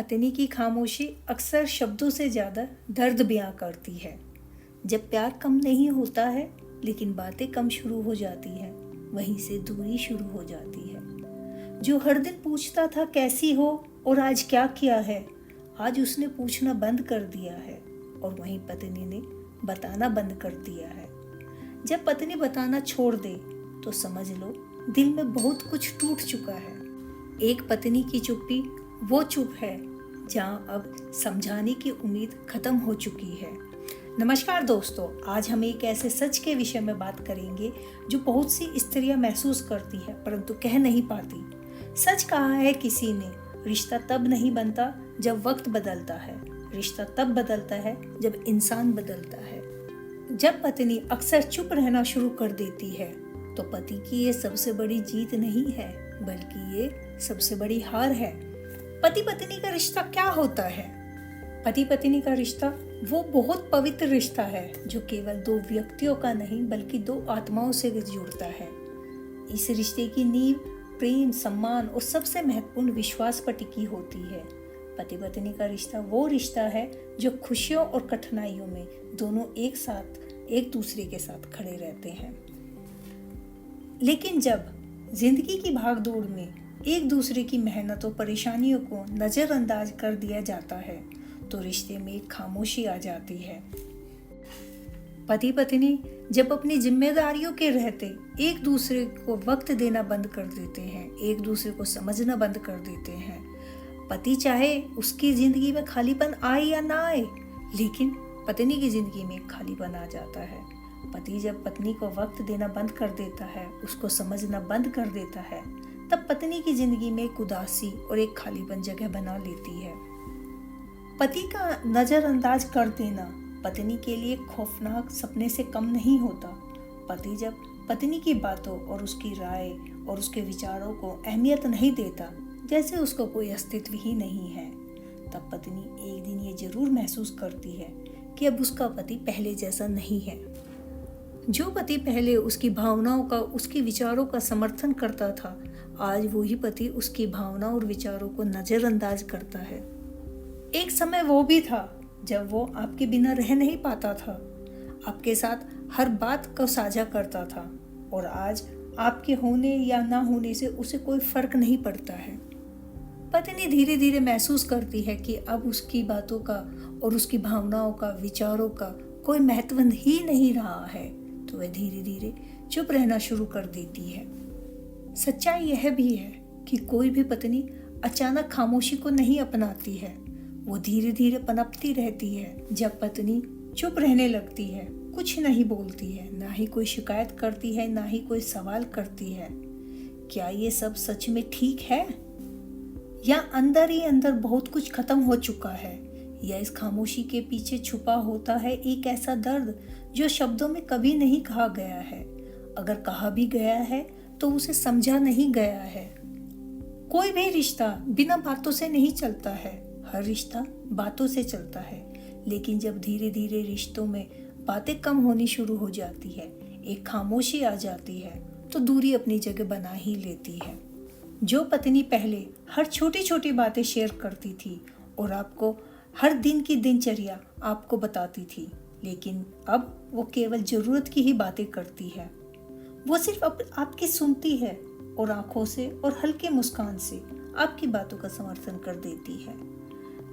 पत्नी की खामोशी अक्सर शब्दों से ज़्यादा दर्द बयां करती है। जब प्यार कम नहीं होता है लेकिन बातें कम शुरू हो जाती है, वहीं से दूरी शुरू हो जाती है। जो हर दिन पूछता था कैसी हो और आज क्या किया है, आज उसने पूछना बंद कर दिया है और वहीं पत्नी ने बताना बंद कर दिया है। जब पत्नी बताना छोड़ दे तो समझ लो दिल में बहुत कुछ टूट चुका है। एक पत्नी की चुप्पी वो चुप है जहां अब समझाने की उम्मीद खत्म हो चुकी है। नमस्कार दोस्तों, आज हम एक ऐसे सच के विषय में बात करेंगे जो बहुत सी स्त्रियां महसूस करती है परंतु कह नहीं पाती। सच कहा है किसी ने, रिश्ता तब नहीं बनता जब वक्त बदलता है, रिश्ता तब बदलता है जब इंसान बदलता है। जब पत्नी अक्सर चुप रहना शुरू कर देती है तो पति की ये सबसे बड़ी जीत नहीं है बल्कि ये सबसे बड़ी हार है। पति पत्नी का रिश्ता क्या होता है? पति पत्नी का रिश्ता वो बहुत पवित्र रिश्ता है जो केवल दो व्यक्तियों का नहीं बल्कि दो आत्माओं से जुड़ता है। इस रिश्ते की नींव प्रेम, सम्मान और सबसे महत्वपूर्ण विश्वास पर टिकी होती है। पति पत्नी का रिश्ता वो रिश्ता है जो खुशियों और कठिनाइयों में दोनों एक साथ एक दूसरे के साथ खड़े रहते हैं। लेकिन जब जिंदगी की भागदौड़ में एक दूसरे की मेहनत और परेशानियों को नजरअंदाज कर दिया जाता है तो रिश्ते में एक खामोशी आ जाती है। पति पत्नी जब अपनी जिम्मेदारियों के रहते एक दूसरे को वक्त देना बंद कर देते हैं, एक दूसरे को समझना बंद कर देते हैं। पति चाहे उसकी जिंदगी में खालीपन आए या ना आए, लेकिन पत्नी की जिंदगी में खालीपन आ जाता है। पति जब पत्नी को वक्त देना बंद कर देता है, उसको समझना बंद कर देता है, तब पत्नी की जिंदगी में एक उदासी और एक खालीपन जगह बना लेती है। पति का नजरअंदाज कर देना पत्नी के लिए खौफनाक सपने से कम नहीं होता। पति जब पत्नी की बातों और उसकी राय और उसके विचारों को अहमियत नहीं देता, जैसे उसको कोई अस्तित्व ही नहीं है, तब पत्नी एक दिन ये जरूर महसूस करती है कि अब उसका पति पहले जैसा नहीं है। जो पति पहले उसकी भावनाओं का, उसके विचारों का समर्थन करता था, आज वही पति उसकी भावना और विचारों को नजरअंदाज करता है। एक समय वो भी था जब वो आपके बिना रह नहीं पाता था, आपके साथ हर बात को साझा करता था और आज आपके होने या ना होने से उसे कोई फर्क नहीं पड़ता है। पत्नी धीरे धीरे महसूस करती है कि अब उसकी बातों का और उसकी भावनाओं का, विचारों का कोई महत्व ही नहीं रहा है, तो वह धीरे धीरे चुप रहना शुरू कर देती है। सच्चाई यह भी है कि कोई भी पत्नी अचानक खामोशी को नहीं अपनाती है, वो धीरे धीरे पनपती रहती है। जब पत्नी चुप रहने लगती है, कुछ नहीं बोलती है, ना ही कोई शिकायत करती है, ना ही कोई सवाल करती है, क्या ये सब सच में ठीक है या अंदर ही अंदर बहुत कुछ खत्म हो चुका है, या इस खामोशी के पीछे छुपा होता है एक ऐसा दर्द जो शब्दों में कभी नहीं कहा गया है, अगर कहा भी गया है तो उसे समझा नहीं गया है। कोई भी रिश्ता बिना बातों से नहीं चलता है, हर रिश्ता बातों से चलता है। लेकिन जब धीरे धीरे रिश्तों में बातें कम होनी शुरू हो जाती है, एक खामोशी आ जाती है, तो दूरी अपनी जगह बना ही लेती है। जो पत्नी पहले हर छोटी छोटी बातें शेयर करती थी और आपको हर दिन की दिनचर्या आपको बताती थी, लेकिन अब वो केवल जरूरत की ही बातें करती है। वो सिर्फ आपकी सुनती है और आंखों से और हल्के मुस्कान से आपकी बातों का समर्थन कर देती है।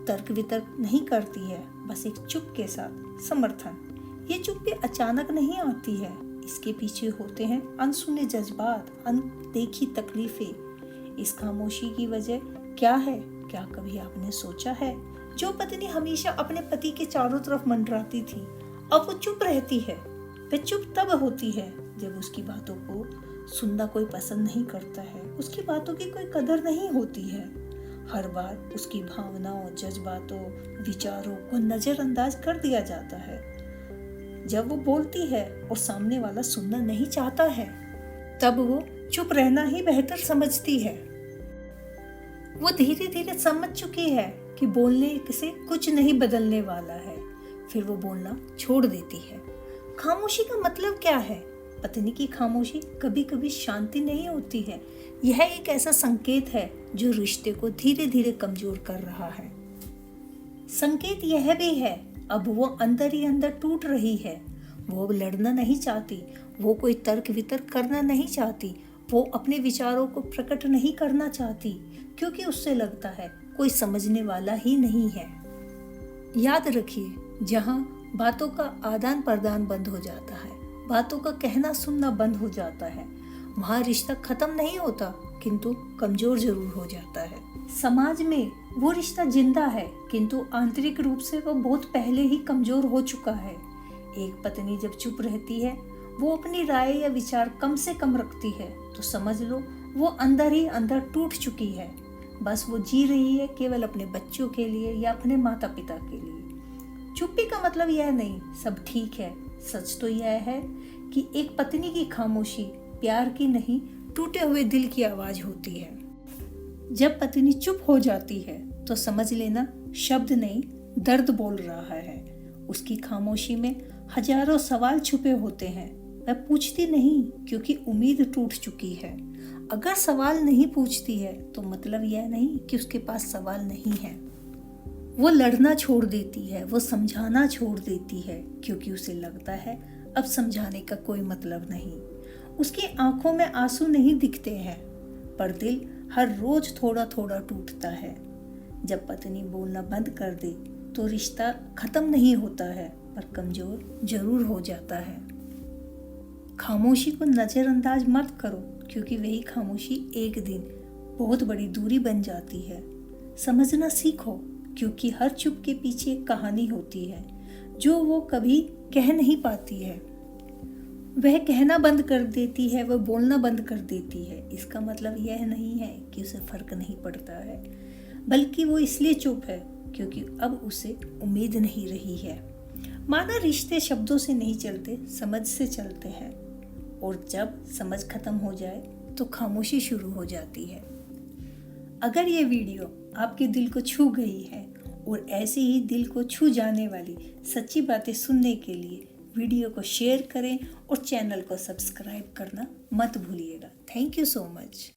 तर्क वितर्क नहीं करती है, बस एक चुप के साथ समर्थन। ये चुप भी अचानक नहीं आती है, इसके पीछे होते हैं अनसुने जज्बात, अनदेखी तकलीफें। इस खामोशी की वजह क्या है, क्या कभी आपने सोचा है? जो पत्नी हमेशा अपने पति के चारों तरफ मंडराती थी, अब वो चुप रहती है। वह चुप तब होती है जब उसकी बातों को सुनना कोई पसंद नहीं करता है, उसकी बातों की कोई कदर नहीं होती है। हर बार उसकी भावनाओं, जज्बातों, विचारों को नजरअंदाज कर दिया जाता है। जब वो बोलती है और सामने वाला सुनना नहीं चाहता है, तब वो चुप रहना ही बेहतर समझती है। वो धीरे धीरे समझ चुकी है कि बोलने से कुछ नहीं बदलने वाला है, फिर वो बोलना छोड़ देती है। खामोशी का मतलब क्या है? पत्नी की खामोशी कभी कभी शांति नहीं होती है, यह एक ऐसा संकेत है जो रिश्ते को धीरे धीरे कमजोर कर रहा है। संकेत यह भी है, अब वो अंदर ही अंदर टूट रही है। वो लड़ना नहीं चाहती, वो कोई तर्क वितर्क करना नहीं चाहती, वो अपने विचारों को प्रकट नहीं करना चाहती, क्योंकि उससे लगता है कोई समझने वाला ही नहीं है। याद रखिए, जहाँ बातों का आदान प्रदान बंद हो जाता है, बातों का कहना सुनना बंद हो जाता है, वहाँ रिश्ता खत्म नहीं होता, किंतु कमजोर जरूर हो जाता है। समाज में वो रिश्ता जिंदा है, किंतु आंतरिक रूप से वो बहुत पहले ही कमजोर हो चुका है। एक पत्नी जब चुप रहती है, वो अपनी राय या विचार कम से कम रखती है, तो समझ लो वो अंदर ही अंदर टूट चुकी है। बस वो जी रही है केवल अपने बच्चों के लिए या अपने माता पिता के लिए। चुप्पी का मतलब यह नहीं सब ठीक है। सच तो यह है कि एक पत्नी की खामोशी प्यार की नहीं, टूटे हुए दिल की आवाज होती है। जब पत्नी चुप हो जाती है तो समझ लेना शब्द नहीं, दर्द बोल रहा है। उसकी खामोशी में हजारों सवाल छुपे होते हैं। वह पूछती नहीं क्योंकि उम्मीद टूट चुकी है। अगर सवाल नहीं पूछती है तो मतलब यह नहीं कि उसके पास सवाल नहीं है। वो लड़ना छोड़ देती है, वो समझाना छोड़ देती है, क्योंकि उसे लगता है अब समझाने का कोई मतलब नहीं। उसकी आंखों में आंसू नहीं दिखते हैं, पर दिल हर रोज थोड़ा थोड़ा टूटता है। जब पत्नी बोलना बंद कर दे तो रिश्ता खत्म नहीं होता है, पर कमजोर जरूर हो जाता है। खामोशी को नजरअंदाज मत करो, क्योंकि वही खामोशी एक दिन बहुत बड़ी दूरी बन जाती है। समझना सीखो, क्योंकि हर चुप के पीछे एक कहानी होती है जो वो कभी कह नहीं पाती है। वह कहना बंद कर देती है, वह बोलना बंद कर देती है। इसका मतलब यह नहीं है कि उसे फर्क नहीं पड़ता है, बल्कि वो इसलिए चुप है क्योंकि अब उसे उम्मीद नहीं रही है। माना रिश्ते शब्दों से नहीं चलते, समझ से चलते हैं, और जब समझ खत्म हो जाए तो खामोशी शुरू हो जाती है। अगर ये वीडियो आपके दिल को छू गई है और ऐसे ही दिल को छू जाने वाली सच्ची बातें सुनने के लिए वीडियो को शेयर करें और चैनल को सब्सक्राइब करना मत भूलिएगा। Thank you so much.